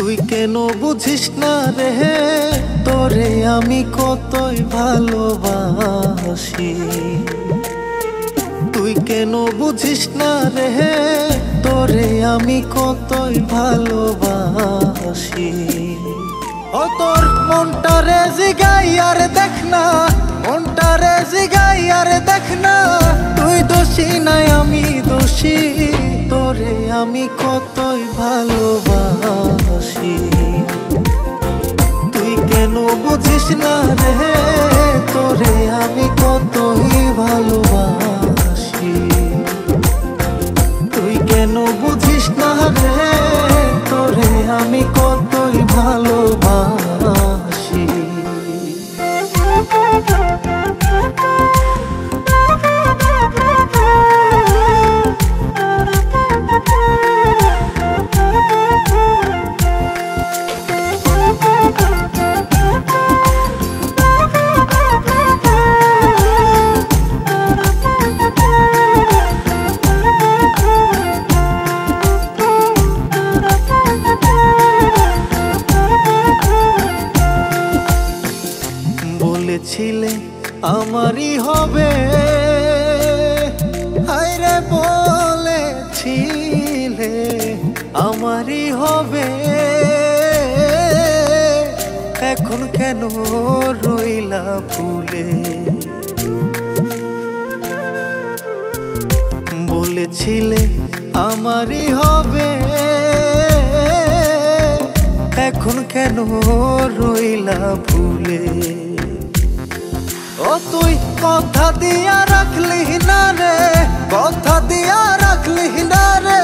তুই কেন বুঝিস না রে, তোরে আমি কতই ভালোবাসি। তুই কেন বুঝিস না রে, তোরে আমি কতই ভালোবাসি। ও তোর মনটারে জিগাই আর দেখ না, মনটারে জিগাই আর দেখ না, তুই দোষী নাই আমি দোষী, তোরে আমি কতই ভালোবাসি। তুই কেন বুঝিস না রে, তোরে আমি কতই ভালোবাসি। তুই কেন বুঝিস না রে, তোরে আমি কতই ভালোবাসি। বলেছিলে আমারই হবে, হায়রে বলেছিলে আমারই হবে, এখন কেন রইলা ভুলে। বলেছিলে আমারই হবে, এখন কেন রইলা ভুলে। ও তুই কথা দিয়া রাখলি না রে, কথা দিয়া রাখলি না রে,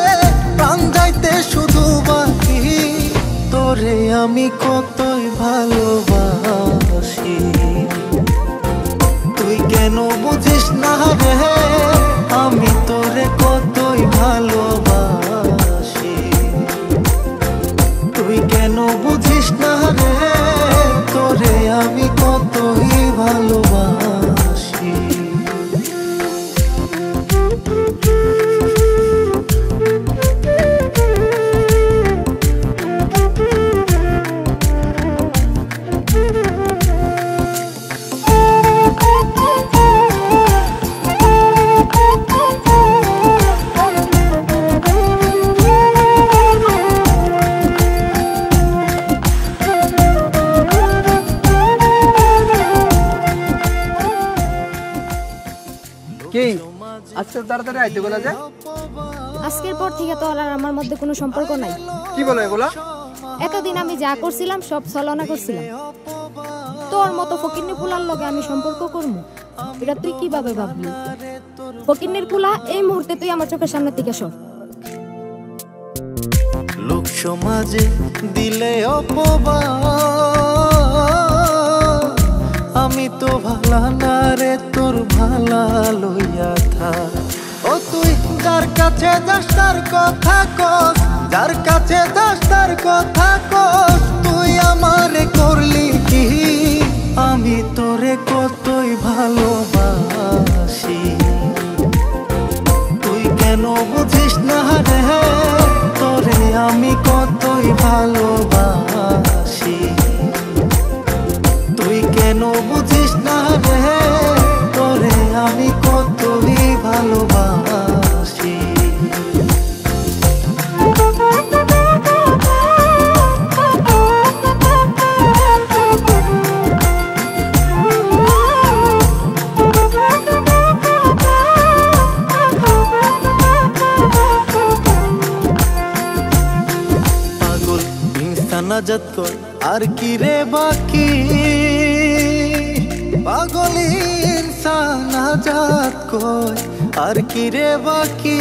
প্রাণ যাইতে শুধু বাকি, তোরে আমি কতই ভালোবাসি। তুই কেন বুঝিস না রে, আমি তোরে কতই ভালোবাসি। তুই কেন বুঝিস না রে, তোরে আমি কতই ভালোবাসি। আজকে তাড়াতাড়ি আইতে বলা যায়। আজকের পর থেকে তো আর আমার মধ্যে কোনো সম্পর্ক নাই। কি বলো এগুলা? এতদিন আমি যা করছিলাম সব ছলনা করছিলাম। তোর মতো ফকিন্নির ফুলার লগে আমি সম্পর্ক করবো, এটা তুই কিভাবে ভাবলি? ফকিন্নির ফুলা, এই মুহূর্তে তুই আমার চোখের সামনে থেকে সর। লোক সমাজে দিলে অপবাদ, আমি তো ভালা না রে, তোর ভালা লইয়া থা। ও তুই যার কাছে যাস তার কথা কস, যার কাছে যাস তার কথা কস, তুই আমারে করলি কি? আমি তোরে কতই ভালোবাসি। তুই কেন বুঝিস না রে, তোরে আমি কতই ভালোবাসি। তুই কেন বুঝিস না রে, তোরে আমি কতই ভালোবাসি। পাগল ইনসান আজাদ কর আর কি রে বাকি, পাগল ইনসান আজাদ কর আর কি রে বাকি।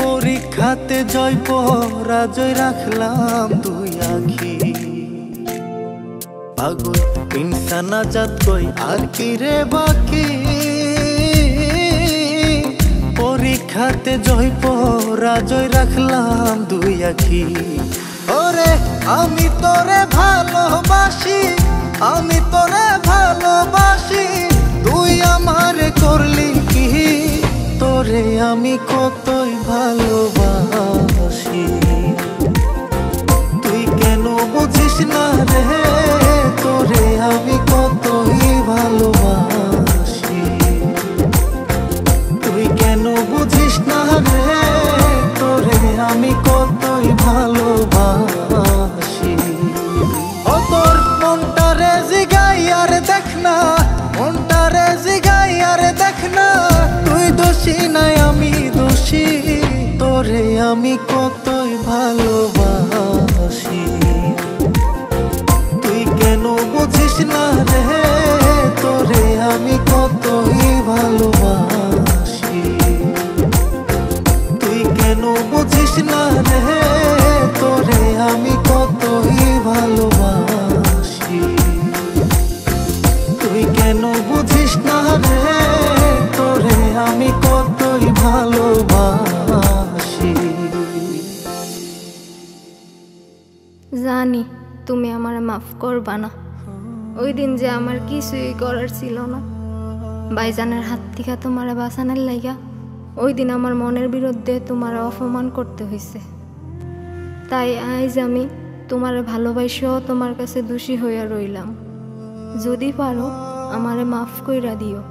পরীক্ষাতে জয় পরাজয় রাখলাম দুই আখি। পাগল ইনসান আজাদ কই আর কি রে বাকি, পরীক্ষাতে জয় পরাজয় রাখলাম দুই আখি। ওরে আমি তোরে ভালোবাসি, আমি তোরে ভালোবাসি, তুই আমারে করলি কি? তোরে আমি কতই ভালোবাসি। কতই ভালোবাসি। ও তোর মনটারে জিগাই আর দেখ না, মনটারে জিগাই আর দেখ না, তুই দোষী নাই আমি দোষী, তোরে আমি কতই ভালোবাসি। তুই কেন বুঝিস না রে, তোরে আমি কতই ভালোবাসি। তুই কেন বুঝিস না রে, তোরে আমি কতই ভালোবাসি। তুই কেন বুঝিস না রে, তোরে আমি কতই ভালোবাসি। জানি তুমি আমার মাফ করবা না। ওই দিন যে আমার কিছুই করার ছিল না, ভাইজানের হাত থেকে তোমার বাঁচানোর লাইগা ওই দিন আমার মনের বিরুদ্ধে তোমার অপমান করতে হয়েছে। তাই আজ আমি তোমার ভালোবাসাও তোমার কাছে দোষী হইয়া রইলাম। যদি পারো আমারে মাফ কইরা দিও।